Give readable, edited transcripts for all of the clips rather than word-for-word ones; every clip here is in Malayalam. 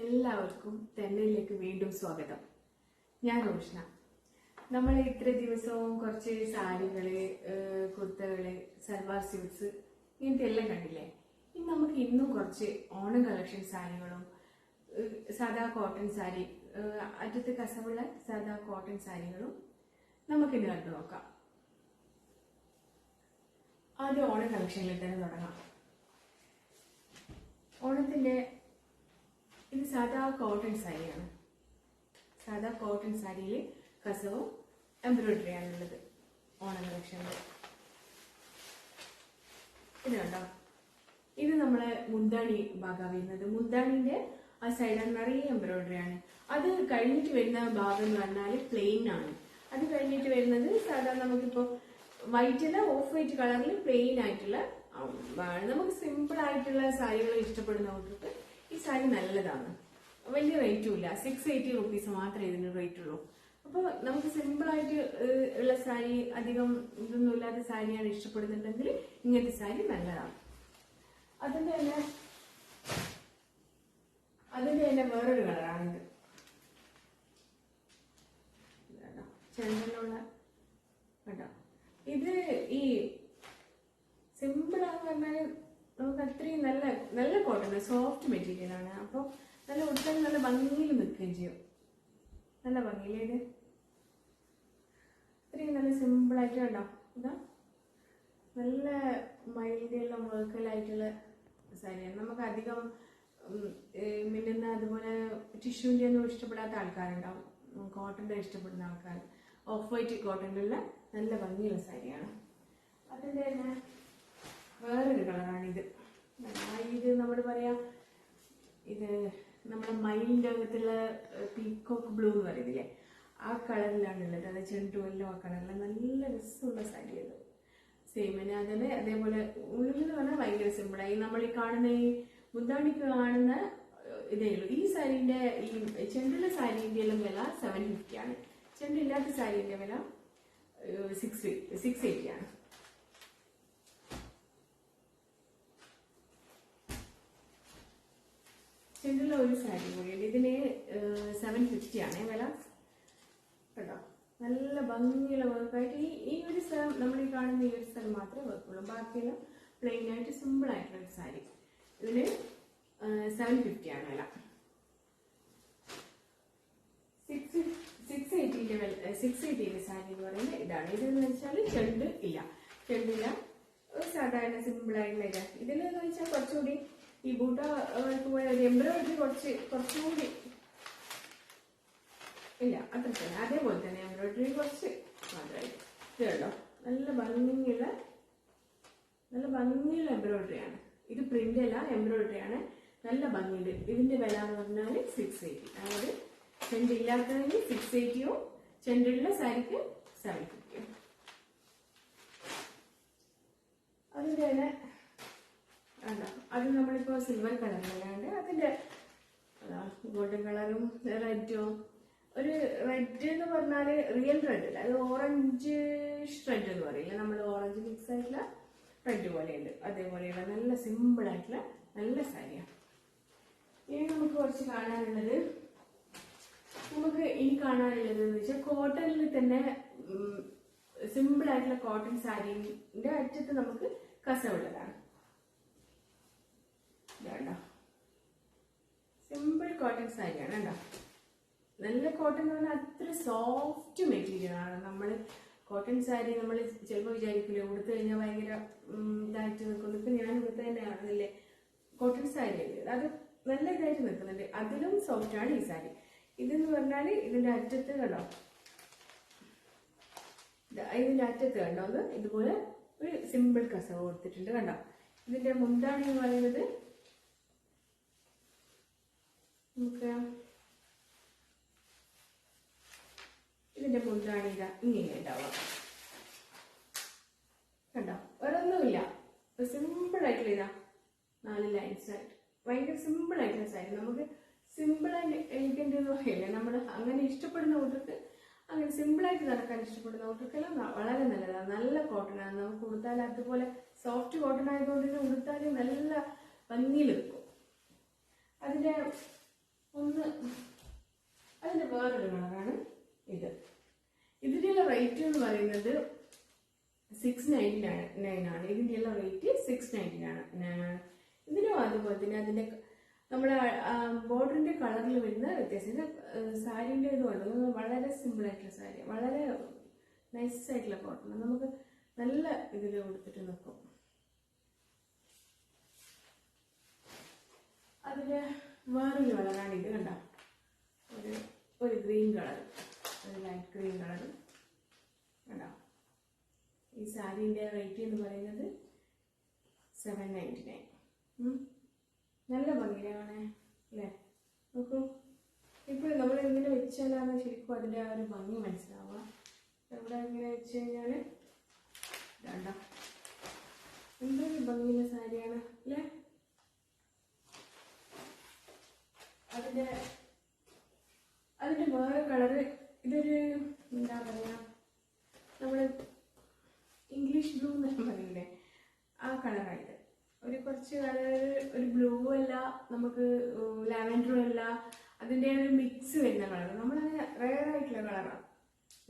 എല്ലാവർക്കും തെന്നലിലേക്ക് വീണ്ടും സ്വാഗതം. ഞാൻ റോഷ്ന. നമ്മൾ ഇത്ര ദിവസവും കുറച്ച് സാരികള്, കുർത്തകള്, സൽവാർ സ്യൂട്ട്സ് ഇങ്ങനത്തെ എല്ലാം കണ്ടില്ലേ. ഇനി നമുക്ക് ഇന്നും കുറച്ച് ഓണം കളക്ഷൻ സാരികളും സാധാ കോട്ടൺ സാരി, അറ്റത്ത് കസവുള്ള സാധാ കോട്ടൺ സാരികളും നമുക്കിന്ന് കണ്ടു നോക്കാം. ആദ്യം ഓണം കളക്ഷനിൽ തന്നെ തുടങ്ങാം. ഓണത്തിന്റെ ഇത് സാധാ കോട്ടൺ സാരിയാണ്. സാധാ കോട്ടൺ സാരിയിൽ കസവും എംബ്രോയിഡറി ആണുള്ളത് ഓണം കളക്ഷനിൽ. ഇത് കണ്ടോ, ഇത് നമ്മളെ മുന്താണി ഭാഗം വരുന്നത്. മുന്താണിന്റെ ആ സൈഡിൽ നിറയെ എംബ്രോയിഡറി ആണ്. അത് കഴിഞ്ഞിട്ട് വരുന്ന ഭാഗം എന്ന് പറഞ്ഞാൽ പ്ലെയിൻ ആണ്. അത് കഴിഞ്ഞിട്ട് വരുന്നത് സാധാരണ നമുക്കിപ്പോ വൈറ്റില് ഓഫ് വൈറ്റ് കളറിൽ പ്ലെയിൻ ആയിട്ടുള്ള നമുക്ക് സിമ്പിൾ ആയിട്ടുള്ള സാരികൾ ഇഷ്ടപ്പെടുന്നവർക്ക് ഈ സാരി നല്ലതാണ്. വലിയ റേറ്റും ഇല്ല, 680 റുപ്പീസ് മാത്രമേ ഇതിന് റേറ്റ് ഉള്ളൂ. അപ്പൊ നമുക്ക് സിമ്പിൾ ആയിട്ട് ഉള്ള സാരി, അധികം ഇതൊന്നും ഇല്ലാത്ത സാരിയാണ് ഇഷ്ടപ്പെടുന്നുണ്ടെങ്കിൽ ഇങ്ങനത്തെ സാരി നല്ലതാണ്. അതിന്റെ തന്നെ വേറൊരു കളറാണിത്. ചെണ്ടലുള്ള കേട്ടോ, ഇത് ഈ സിമ്പിൾ ആണെന്ന് പറഞ്ഞാല് നമുക്ക് അത്രയും നല്ല കോട്ടൺ, സോഫ്റ്റ് മെറ്റീരിയൽ ആണ്. അപ്പൊ നല്ല ഉടുക്കാൻ നല്ല ഭംഗിയിൽ നിൽക്കുകയും ചെയ്യും. നല്ല ഭംഗിയില്ലേ ഇത്. അത്രയും നല്ല സിമ്പിൾ ആയിട്ട് കണ്ടോ. ഇതാ നല്ല മൈൽഡുള്ള വർക്കലായിട്ടുള്ള സാരിയാണ്. നമുക്ക് അധികം മിന്നുന്ന അതുപോലെ ടിഷ്യൂന്റെ ഒന്നും ഇഷ്ടപ്പെടാത്ത ആൾക്കാരുണ്ടാവും. കോട്ടന്റെ ഇഷ്ടപ്പെടുന്ന ആൾക്കാർ ഓഫ് വൈറ്റ് കോട്ടണിലുള്ള നല്ല ഭംഗിയുള്ള സാരിയാണ്. അതിന്റെ തന്നെ വേറൊരു കളറാണിത്. ഇത് നമ്മൾ പറയാം, ഇത് നമ്മുടെ മയിലിന്റെ അകത്തുള്ള പീക്കോക്ക് ബ്ലൂ എന്ന് പറയുന്നില്ലേ, ആ കളറിലാണുള്ളത്. അത് ചെണ്ടുവല്ലോ ആ കളറിൽ നല്ല രസമുള്ള സാരി അത്. സെയിം തന്നെ അതന്നെ. അതേപോലെ ഉള്ളിൽ എന്ന് പറഞ്ഞാൽ ഭയങ്കര സിമ്പിളായി. നമ്മൾ ഈ കാണുന്ന ഈ മുന്താണിക്ക് കാണുന്ന ഇതേ ഉള്ളൂ. ഈ സാരീന്റെ ഈ ചെണ്ടുള്ള സാരീന്റെ എല്ലാം വില 750 ആണ്. ചെണ്ടില്ലാത്ത സാരീന്റെ വില 680 ആണ്. ചെണ്ടുള്ള ഒരു സാരി കൂടിയുണ്ട്. ഇതിന് 750 ആണ് വില കേട്ടോ. നല്ല ഭംഗിയുള്ള വർക്കായിട്ട് ഈ ഒരു സ്ഥലം, നമ്മൾ ഈ കാണുന്ന ഈ ഒരു സ്ഥലം മാത്രമേ വർക്കുള്ളൂ. ബാക്കിയെല്ലാം പ്ലെയിൻ ആയിട്ട് സിമ്പിൾ ആയിട്ടുള്ള ഒരു സാരി. ഇതിന് 750 ആണ് വില. 680 സാരി എന്ന് പറയുന്നത് ഇതാണ്. ഇതെന്ന് വെച്ചാൽ ചെണ്ടില്ല, ഒരു സാധാരണ സിമ്പിൾ ആയിട്ടുള്ള ഇതാണ്. ഇതിലെന്ന് വെച്ചാൽ കുറച്ചുകൂടി ഈ ബൂട്ട പോലെ എംബ്രോയിഡറി കുറച്ചുകൂടി ഇല്ല, അത്ര തന്നെ. അതേപോലെ തന്നെ എംബ്രോയിഡറി കുറച്ച് മാത്രമായിട്ട്. ഇത് കേട്ടോ, നല്ല ഭംഗിയുള്ള എംബ്രോയിഡറി ആണ്. ഇത് പ്രിന്റ് അല്ല, എംബ്രോയിഡറി ആണ്. നല്ല ഭംഗിയുണ്ട്. ഇതിന്റെ വില എന്ന് പറഞ്ഞാൽ 680. അതായത് ചെണ്ടില്ലാത്തതിന് 680യോ ചെണ്ടുള്ള സാരിക്ക് 750. അതിന്റെ തന്നെ അത് നമ്മളിപ്പോ സിൽവർ കളറിലല്ലാണ്ട് അതിന്റെ ഗോൾഡൻ കളറും റെഡും. ഒരു റെഡ് എന്ന് പറഞ്ഞാല് റിയൽ റെഡ് അല്ല, അത് ഓറഞ്ച് റെഡ് എന്ന് പറയില്ല, നമ്മൾ ഓറഞ്ച് മിക്സ് ആയിട്ടുള്ള റെഡ് പോലെയുണ്ട്. അതേപോലെയുള്ള നല്ല സിമ്പിൾ ആയിട്ടുള്ള നല്ല സാരിയാണ്. ഇനി നമുക്ക് കുറച്ച് കാണാനുള്ളത് എന്ന് വെച്ചാൽ കോട്ടണിൽ തന്നെ സിമ്പിൾ ആയിട്ടുള്ള കോട്ടൺ സാരിന്റെ അറ്റത്ത് നമുക്ക് കസവുള്ളതാണ്. സിമ്പിൾ കോട്ടൺ സാരിയാണ് കേട്ടോ. നല്ല കോട്ടൺ എന്ന് പറഞ്ഞാൽ അത്ര സോഫ്റ്റ് മെറ്റീരിയൽ ആണ്. നമ്മൾ കോട്ടൺ സാരി നമ്മൾ ചിലപ്പോൾ വിചാരിക്കില്ല ഉടുത്തു കഴിഞ്ഞാൽ ഭയങ്കര ഇതായിട്ട് നിൽക്കുന്നു. ഇപ്പൊ ഞാൻ ഉടുത്ത് തന്നെ ആണെന്നില്ലേ കോട്ടൺ സാരി, അത് നല്ല ഇതായിട്ട് നിൽക്കുന്നുണ്ട്. അതിലും സോഫ്റ്റ് ആണ് ഈ സാരി. ഇതെന്ന് പറഞ്ഞാൽ ഇതിന്റെ അറ്റത്ത് കണ്ടോ, ഒന്ന് ഇതുപോലെ ഒരു സിമ്പിൾ കസവ് കൊടുത്തിട്ടുണ്ട് കണ്ടോ. ഇതിന്റെ മുന്താണി എന്ന് പറയുന്നത് നമുക്ക് ഇതിന്റെ മുന്താണി ഇതാ ഇങ്ങനെ ഉണ്ടാവാം കണ്ടോ. വേറൊന്നുമില്ല, സിമ്പിൾ ആയിട്ടുള്ള ഇതാ 4 ലൈൻസ് ആയിട്ട് ഭയങ്കര സിമ്പിൾ ആയിട്ടുള്ള സാരി. നമുക്ക് സിമ്പിൾ ആൻഡ് എലിഗന്റ് എന്ന് പറയില്ലേ, നമ്മൾ അങ്ങനെ ഇഷ്ടപ്പെടുന്ന കൂട്ടർക്ക്, അങ്ങനെ സിമ്പിൾ ആയിട്ട് നടക്കാൻ ഇഷ്ടപ്പെടുന്ന കൂട്ടർക്കെല്ലാം വളരെ നല്ലതാണ്. നല്ല കോട്ടൺ ആണ്. നമുക്ക് ഉടുത്താൽ അതുപോലെ സോഫ്റ്റ് കോട്ടൺ ആയതുകൊണ്ട് തന്നെ ഉടുത്താൽ നല്ല ഭംഗിയിൽ നിൽക്കും. അതിന്റെ അതിൻ്റെ വേറൊരു കളറാണ് ഇത്. ഇതിൻ്റെയുള്ള റേറ്റ് എന്ന് പറയുന്നത് 699 ആണ്. ഇതിൻ്റെയുള്ള റേറ്റ് 699 ആണ്. ഇതിനും അതുപോലെ തന്നെ അതിൻ്റെ നമ്മുടെ ബോർഡറിൻ്റെ കളറിൽ വരുന്ന വ്യത്യാസം. ഇത് സാരീൻ്റെ ഇതുകൊണ്ട് വളരെ സിമ്പിളായിട്ടുള്ള സാരി, വളരെ നൈസായിട്ടുള്ള കോട്ടൺ, നമുക്ക് നല്ല ഇതിൽ കൊടുത്തിട്ട് നിൽക്കും. അതിൻ്റെ വേറൊരു കളറാണ് ഇത്. കണ്ട ഒരു ഗ്രീൻ കളർ, ഒരു ലൈറ്റ് ഗ്രീൻ കളർ കണ്ടോ. ഈ സാരീൻ്റെ റേറ്റ് എന്ന് പറയുന്നത് 799. നല്ല ഭംഗിയാണ് അല്ലേ? നോക്കൂ, ഇപ്പോൾ നമ്മൾ ഇങ്ങനെ വെച്ചാലാണ് ശരിക്കും അതിൻ്റെ ആ ഒരു ഭംഗി മനസ്സിലാവുക. ഇവിടെ ഇങ്ങനെ വെച്ച് കഴിഞ്ഞാൽ വേണ്ട, എന്തൊരു ഭംഗിയുള്ള സാരിയാണ് അല്ലേ? അതിൻ്റെ വേറെ കളറ് ഇതൊരു എന്താ പറയുക, നമ്മൾ ഇംഗ്ലീഷ് ബ്ലൂ എന്നൊക്കെ പറയില്ലേ, ആ കളറായത്. ഒരു കുറച്ച് കളർ, ഒരു ബ്ലൂ അല്ല, നമുക്ക് ലാവൻഡറും അല്ല, അതിൻ്റെ ഒരു മിക്സ് വരുന്ന കളർ. നമ്മളങ്ങനെ റെയർ ആയിട്ടുള്ള കളറാണ്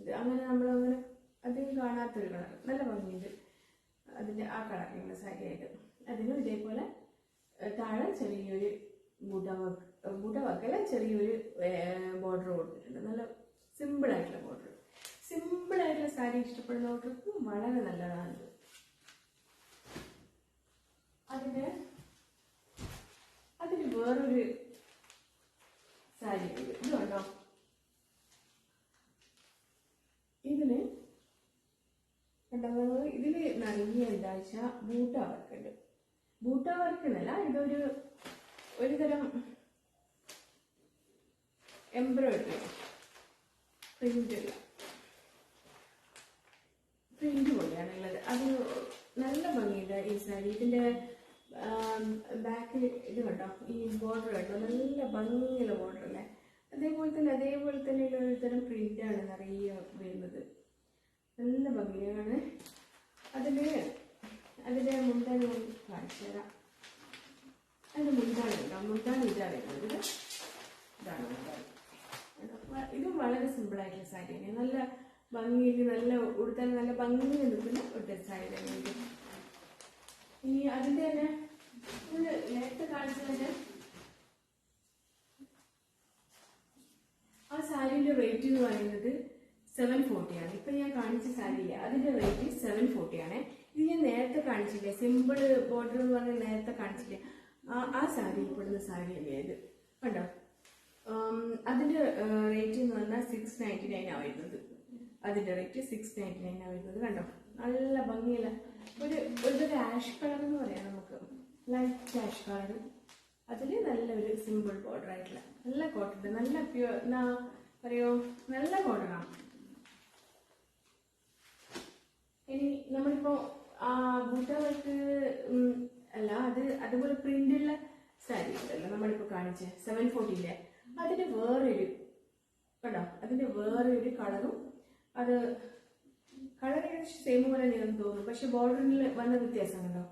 ഇത്. അങ്ങനെ നമ്മളങ്ങനെ അധികം കാണാത്തൊരു കളർ, നല്ല ഭംഗിയുണ്ട് അതിൻ്റെ ആ കളറിലുള്ള സാരിയായിട്ട്. അതിനും ഇതേപോലെ താഴെ ചെറിയൊരു ബുട വക്കല ചെറിയൊരു ബോർഡർ കൊടുത്തിട്ടുണ്ട്. നല്ല സിമ്പിളായിട്ടുള്ള ബോർഡർ. സിമ്പിളായിട്ടുള്ള സാരി ഇഷ്ടപ്പെടുന്നവർക്ക് വളരെ നല്ലതാണിത്. അതിന് വേറൊരു സാരി ഉണ്ട്, ഇത് കണ്ടോ. ഇതിന് ഇതിൽ നൽകിയ എന്താ വെച്ചാൽ ബൂട്ട വർക്ക് ഉണ്ട്. ബൂട്ട വർക്ക് എന്നല്ല, ഇതൊരു തരം എംബ്രോയിഡറി പ്രിന്റ് പോലെയാണുള്ളത്. അത് നല്ല ഭംഗിയുണ്ട് ഈ സാരി. ഇതിൻ്റെ ബാക്കിൽ ഇത് കണ്ടോ, ഈ ബോർഡർ കണ്ടോ, നല്ല ഭംഗിയുള്ള ബോർഡർ അല്ലേ? അതേപോലെ തന്നെ ഒരു തരം പ്രിന്റാണ് നിറയെ വരുന്നത്. നല്ല ഭംഗിയാണ്. അതിൻ്റെ മുന്താണി കാണിച്ചു തരാം. അതിൻ്റെ മുന്താണി ഉണ്ടോ, മുന്താണി ഇതാ വരുന്നത്. ഇതാണ് മുന്താണി. ഇതും വളരെ സിമ്പിളായിട്ടുള്ള സാരിയാണ്. നല്ല ഭംഗിയിൽ, നല്ല ഉടുത്താൽ നല്ല ഭംഗിയിൽ നിൽക്കുന്ന ഒരു സാരി തന്നെയാണ്. ഇനി അതിൻ്റെ തന്നെ നേരത്തെ കാണിച്ചതിന് ആ സാരിയുടെ റേറ്റ് എന്ന് പറയുന്നത് 740 ആണ്. ഇപ്പം ഞാൻ കാണിച്ച സാരിയില്ല, അതിൻ്റെ റേറ്റ് 740 ആണ്. ഇത് ഞാൻ നേരത്തെ കാണിച്ചില്ലേ, സിമ്പിൾ ബോർഡർ എന്ന് പറഞ്ഞാൽ നേരത്തെ കാണിച്ചില്ലേ, ആ സാരി ഇപ്പോഴുന്ന സാരി തന്നെയാണ് ഇത് കണ്ടോ. അതിൻ്റെ റേറ്റ് എന്ന് പറഞ്ഞാൽ 699 ആണ് വരുന്നത്. അതിൻ്റെ റേറ്റ് 699 ആണ് വരുന്നത്. കണ്ടോ, നല്ല ഭംഗിയില്ല ഒരു ആഷ് കളർ എന്ന് പറയാം നമുക്ക്, ലൈറ്റ് ആഷ് കളർ. അതിൽ നല്ലൊരു സിമ്പിൾ ബോർഡർ ആയിട്ടുള്ള നല്ല കോട്ടൺ, നല്ല പ്യൂർ പറയോ, നല്ല കോട്ടണാണ്. ഇനി നമ്മളിപ്പോൾ ബൂട്ട വർക്ക് അല്ല, അതുപോലെ പ്രിന്റുള്ള സാരി ഉണ്ടല്ലോ നമ്മളിപ്പോൾ കാണിച്ച 740 അതിൻ്റെ വേറൊരു കേട്ടോ, അതിൻ്റെ വേറൊരു കളറും. അത് കളർ ഏകദേശം സെയിം പോലെ നീളം തോന്നും, പക്ഷെ ബോർഡറിൽ വന്ന വ്യത്യാസം കണ്ടോ.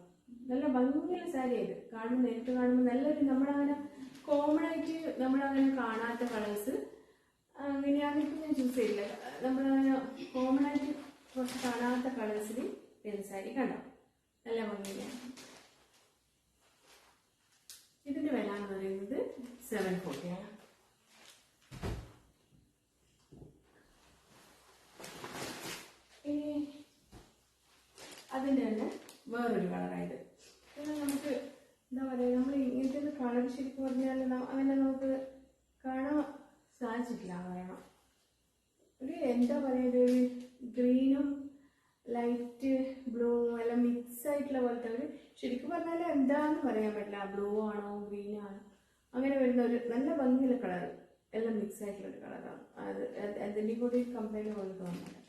നല്ല ഭംഗിയുള്ള സാരി ആയത്. നേരിട്ട് കാണുമ്പോൾ നല്ലൊരു നമ്മളങ്ങനെ കോമൺ ആയിട്ട് നമ്മളങ്ങനെ കാണാത്ത കളേഴ്സ് അങ്ങനെയാണെന്നിപ്പോൾ ഞാൻ ചൂസ് ചെയ്തില്ല. നമ്മളങ്ങനെ കോമൺ ആയിട്ട് കുറച്ച് കാണാത്ത കളേഴ്സിൽ വരുന്ന സാരി കണ്ടോ, നല്ല ഭംഗിയാണ്. ഇതിൻ്റെ വില എന്ന് പറയുന്നത് 740 ആണ്. അതിൻ്റെ തന്നെ വേറൊരു കളറായത്. നമുക്ക് എന്താ പറയുക, നമ്മൾ ഇങ്ങനത്തെ കളർ ശരിക്കും പറഞ്ഞാൽ അങ്ങനെ നമുക്ക് കാണാൻ സാധിച്ചിട്ടില്ല എന്ന് പറയണം. ഒരു എന്താ പറയുക, ഒരു ഗ്രീനും ലൈറ്റ് ബ്ലൂ എല്ലാം മിക്സ് ആയിട്ടുള്ള പോലത്തെ ഒരു, ശരിക്കും പറഞ്ഞാൽ എന്താന്ന് പറയാൻ പറ്റില്ല, ബ്ലൂ ആണോ ഗ്രീൻ ആണോ അങ്ങനെ വരുന്ന ഒരു നല്ല ഭംഗിയുള്ള കളർ, എല്ലാം മിക്സ് ആയിട്ടുള്ള ഒരു കളറാണ്. അതിൻ്റെ കൂടി കമ്പൈന് പോലെ തോന്നുന്നുണ്ട്,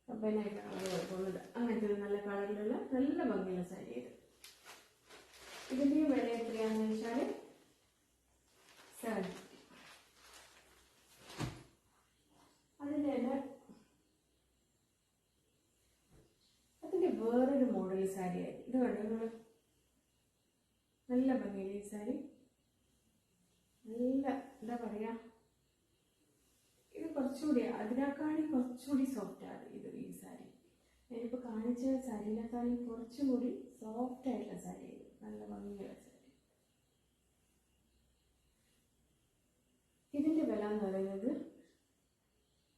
കമ്പൈനായിട്ടുള്ള കളർ പോലെ തോന്നുന്നുണ്ട്. അങ്ങനത്തെ ഒരു നല്ല കളറിലുള്ള നല്ല ഭംഗിയുള്ള സാരി ഇത്. ഇതിൻ്റെ വില എത്രയാണെന്ന് വെച്ചാൽ 750. അതിൻ്റെ വേറൊരു മോഡൽ സാരി ആയി. ഇത് കണ്ടോ, നല്ല ഭംഗിയില്ല ഈ സാരി, നല്ല എന്താ പറയുക, ഇത് കുറച്ചുകൂടി അതിനേക്കാളും കുറച്ചുകൂടി സോഫ്റ്റാണ് ഈ സാരി. ഞാനിപ്പോൾ കാണിച്ച സാരിയിനേക്കാളും കുറച്ചുകൂടി സോഫ്റ്റ് ആയിട്ടുള്ള സാരി, ഇത് നല്ല ഭംഗിയുള്ള സാരി. ഇതിൻ്റെ വില എന്ന് പറയുന്നത്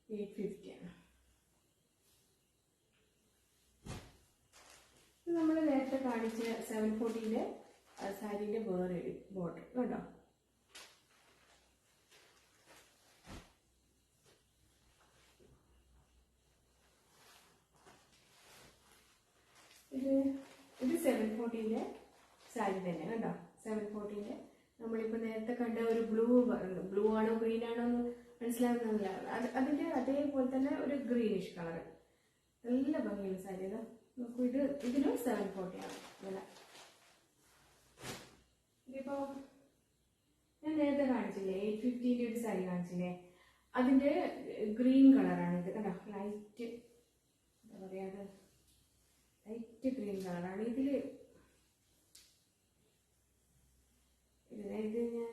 850 ആണ്. നമ്മൾ നേരത്തെ കാണിച്ച 740 സാരീൻ്റെ വേറെ ബോർഡർ കേട്ടോ. ഇത് 740 സാരി തന്നെ കേട്ടോ. 740 നമ്മളിപ്പോൾ നേരത്തെ കണ്ട ഒരു ബ്ലൂ ആണോ ഗ്രീൻ ആണോ എന്ന് മനസ്സിലാകുന്നില്ല. അതിൻ്റെ അതേപോലെ തന്നെ ഒരു ഗ്രീനിഷ് കളർ, നല്ല ഭംഗിയുള്ള സാരി. ഇതാ നോക്കൂ, ഇതിനും 740 ആണ് വില. ഇതിപ്പോൾ ഞാൻ നേരത്തെ കാണിച്ചില്ലേ 850 ഒരു സാരി കാണിച്ചില്ലേ, അതിൻ്റെ ഗ്രീൻ കളറാണ് ഇത് കേട്ടോ. ലൈറ്റ് എന്താ പറയുക, ലൈറ്റ് ഗ്രീൻ കളറാണ് ഇതിൽ. ഇത് ഞാൻ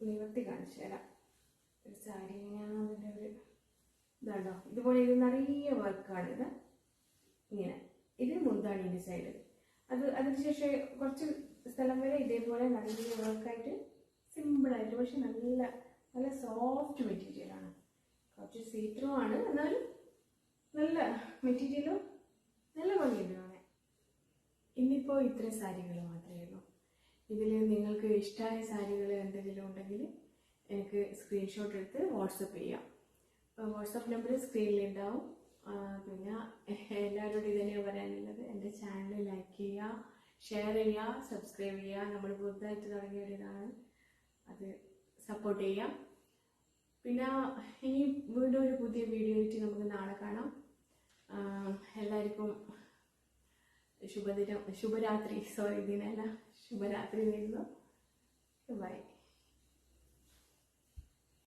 നിവർത്തി കാണിച്ചു തരാം. ഒരു സാരി ഞാൻ അതിൻ്റെ ഒരു ഇതാണ്ടോ, ഇതുപോലെ ഇത് നിറയെ വർക്കാണ്. ഇത് ഇങ്ങനെ, ഇത് മുന്താണിൻ്റെ സൈഡ്. അതിനുശേഷം കുറച്ച് സ്ഥലം വരെ ഇതേപോലെ നല്ല വർക്കായിട്ട് സിമ്പിളായിട്ട്, പക്ഷെ നല്ല നല്ല സോഫ്റ്റ് മെറ്റീരിയലാണ്. കുറച്ച് സീത്രൂ ആണ്, എന്നാലും നല്ല മെറ്റീരിയലും നല്ല ഭംഗിയുള്ളതാണ്. ഇന്നിപ്പോൾ ഇത്രയും സാരികൾ മാത്രമേ ഉള്ളൂ. ഇതിൽ നിങ്ങൾക്ക് ഇഷ്ടമായ സാരികൾ എന്തെങ്കിലും ഉണ്ടെങ്കിൽ എനിക്ക് സ്ക്രീൻഷോട്ട് എടുത്ത് വാട്സപ്പ് ചെയ്യാം. വാട്സപ്പ് നമ്പർ സ്ക്രീനിലുണ്ടാവും. പിന്നെ എല്ലാവരോടും ഇതന്നെയാണ് പറയാനുള്ളത്, എൻ്റെ ചാനൽ ലൈക്ക് ചെയ്യുക, ഷെയർ ചെയ്യുക, സബ്സ്ക്രൈബ് ചെയ്യുക. നമ്മൾ പുതുതായിട്ട് തുടങ്ങിയൊരിതാണ്, അത് സപ്പോർട്ട് ചെയ്യാം. പിന്നെ ഇനി വീണ്ടും ഒരു പുതിയ വീഡിയോ ആയിട്ട് നമുക്ക് നാളെ കാണാം. എല്ലാവർക്കും ശുഭരാത്രി നേരുന്നു. ബൈ.